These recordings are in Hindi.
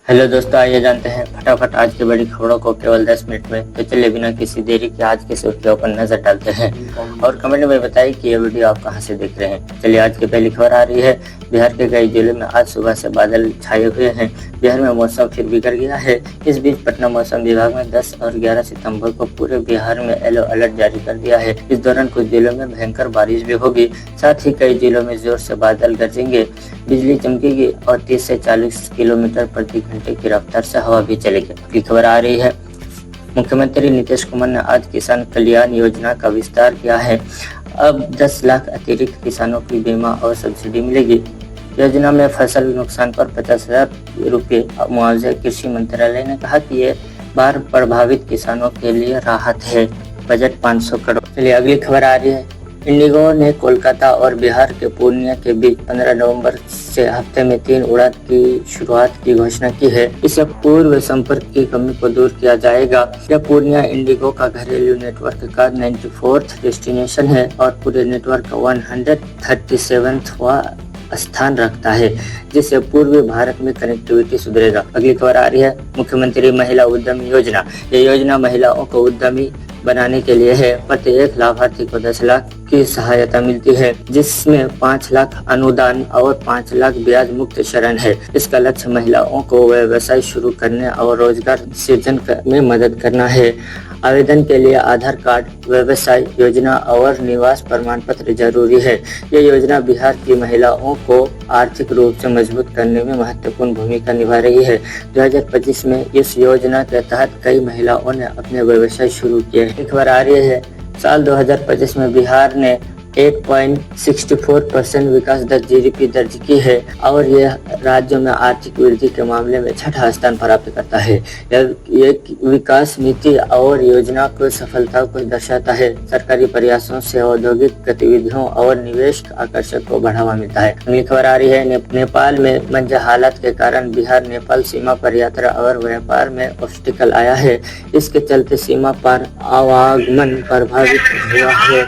हेलो दोस्तों, आइए जानते हैं फटाफट आज की बड़ी खबरों को केवल 10 मिनट में। तो चलिए बिना किसी देरी के आज की सुर्खियों पर नजर डालते हैं और कमेंट में बताइए कि ये वीडियो आप कहां से देख रहे हैं। चलिए आज की पहली खबर आ रही है। बिहार के कई जिलों में आज सुबह से बादल छाए हुए हैं। बिहार में मौसम फिर बिगड़ गया है। इस बीच पटना मौसम विभाग ने 10 और 11 सितंबर को पूरे बिहार में येलो अलर्ट जारी कर दिया है। इस दौरान कुछ जिलों में भयंकर बारिश भी होगी। साथ ही कई जिलों में जोर से बादल गरजेंगे, बिजली चमकेगी और 30 से 40 किलोमीटर प्रति घंटे की रफ्तार से हवा भी चलेगी। अगली खबर आ रही है। मुख्यमंत्री नीतीश कुमार ने आज किसान कल्याण योजना का विस्तार किया है। अब 10 लाख अतिरिक्त किसानों की बीमा और सब्सिडी मिलेगी। योजना में फसल नुकसान पर 50,000 रुपये मुआवजा। कृषि मंत्रालय ने कहा कि ये बाढ़ प्रभावित किसानों के लिए राहत है। बजट 500 करोड़। चलिए अगली खबर आ रही है। इंडिगो ने कोलकाता और बिहार के पूर्णिया के बीच 15 नवंबर से हफ्ते में 3 उड़ान की शुरुआत की घोषणा की है। इससे पूर्व संपर्क की कमी को दूर किया जाएगा। यह पूर्णिया इंडिगो का घरेलू नेटवर्क का 94th डेस्टिनेशन है और पूरे नेटवर्क का 137वां स्थान रखता है, जिससे पूर्वी भारत में कनेक्टिविटी सुधरेगा। अगली खबर आ रही है। मुख्यमंत्री महिला उद्यमी योजना। ये योजना महिलाओं को उद्यमी बनाने के लिए है। प्रत्येक लाभार्थी को 10 लाख की सहायता मिलती है, जिसमें 5 लाख अनुदान और 5 लाख ब्याज मुक्त ऋण है। इसका लक्ष्य महिलाओं को व्यवसाय शुरू करने और रोजगार सृजन में मदद करना है। आवेदन के लिए आधार कार्ड, व्यवसाय योजना और निवास प्रमाण पत्र जरूरी है। ये योजना बिहार की महिलाओं को आर्थिक रूप से मजबूत करने में महत्वपूर्ण भूमिका निभा रही है। 2025 में इस योजना के तहत कई महिलाओं ने अपने व्यवसाय शुरू किए हैं। खबर आ रही है। साल 2025 में बिहार ने 8.64% विकास दर GDP दर्ज की है और यह राज्यों में आर्थिक वृद्धि के मामले में छठा स्थान प्राप्त करता है। यह विकास नीति और योजना को सफलता को दर्शाता है। सरकारी प्रयासों से औद्योगिक गतिविधियों और निवेश आकर्षण को बढ़ावा मिलता है। अगली खबर आ रही है। नेपाल में मंझा हालात के कारण बिहार नेपाल सीमा पर यात्रा और व्यापार में ऑब्स्टिकल आया है। इसके चलते सीमा पर आवागमन प्रभावित हुआ है।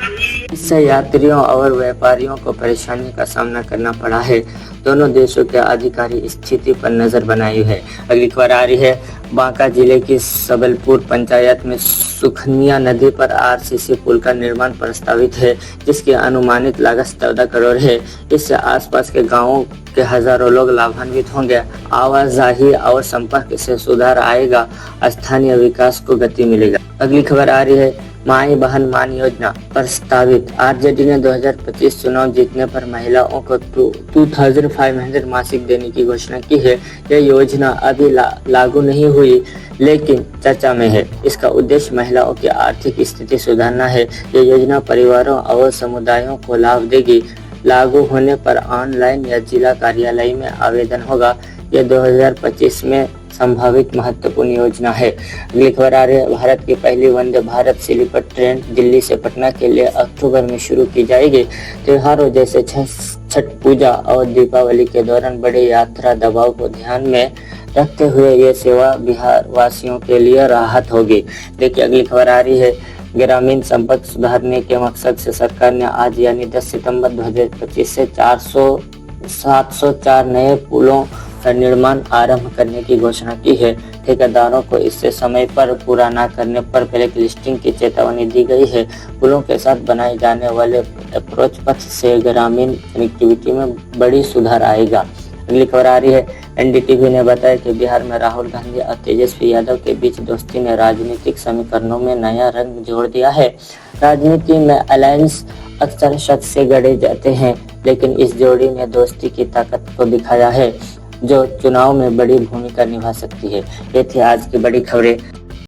इससे यात्रियों और व्यापारियों को परेशानी का सामना करना पड़ा है। दोनों देशों के अधिकारी स्थिति पर नजर बनाए है। अगली खबर आ रही है। बांका जिले की सबलपुर पंचायत में सुखनिया नदी पर RCC पुल का निर्माण प्रस्तावित है, जिसकी अनुमानित लागत 14 करोड़ है। इससे आसपास के गांवों के हजारों लोग लाभान्वित होंगे। आवाजाही और संपर्क से सुधार आएगा। स्थानीय विकास को गति मिलेगा। अगली खबर आ रही है। माई बहन मान योजना प्रस्तावित। RJD ने 2025 चुनाव जीतने पर महिलाओं को 2500 मासिक देने की घोषणा की है। यह योजना अभी लागू नहीं हुई, लेकिन चर्चा में है। इसका उद्देश्य महिलाओं की आर्थिक स्थिति सुधारना है। यह योजना परिवारों और समुदायों को लाभ देगी। लागू होने पर ऑनलाइन या जिला कार्यालय में आवेदन होगा। यह 2025 में संभावित महत्वपूर्ण योजना है। अगली खबर आ रही है। भारत की पहली वंदे भारत स्लीपर ट्रेन दिल्ली से पटना के लिए अक्टूबर में शुरू की जाएगी। त्योहारों जैसे छठ पूजा और दीपावली के दौरान बड़े यात्रा दबाव को ध्यान में रखते हुए ये सेवा बिहार वासियों के लिए राहत होगी। देखिए अगली खबर आ रही है। ग्रामीण संपर्क सुधारने के मकसद से सरकार ने आज यानी 10 सितंबर 2025 से 704 नए पुलों का निर्माण आरंभ करने की घोषणा की है। ठेकेदारों को इससे समय पर पूरा न करने पर ब्लैक लिस्टिंग की चेतावनी दी गई है। पुलों के साथ बनाए जाने वाले अप्रोच पथ से ग्रामीण कनेक्टिविटी में बड़ी सुधार आएगा। अगली खबर आ रही है। NDTV ने बताया कि बिहार में राहुल गांधी और तेजस्वी यादव के बीच दोस्ती ने राजनीतिक समीकरणों में नया रंग जोड़ दिया है। राजनीति में अलायंस अक्सर शक से गढ़े जाते हैं, लेकिन इस जोड़ी ने दोस्ती की ताकत को दिखाया है, जो चुनाव में बड़ी भूमिका निभा सकती है। ये थी आज की बड़ी खबरें।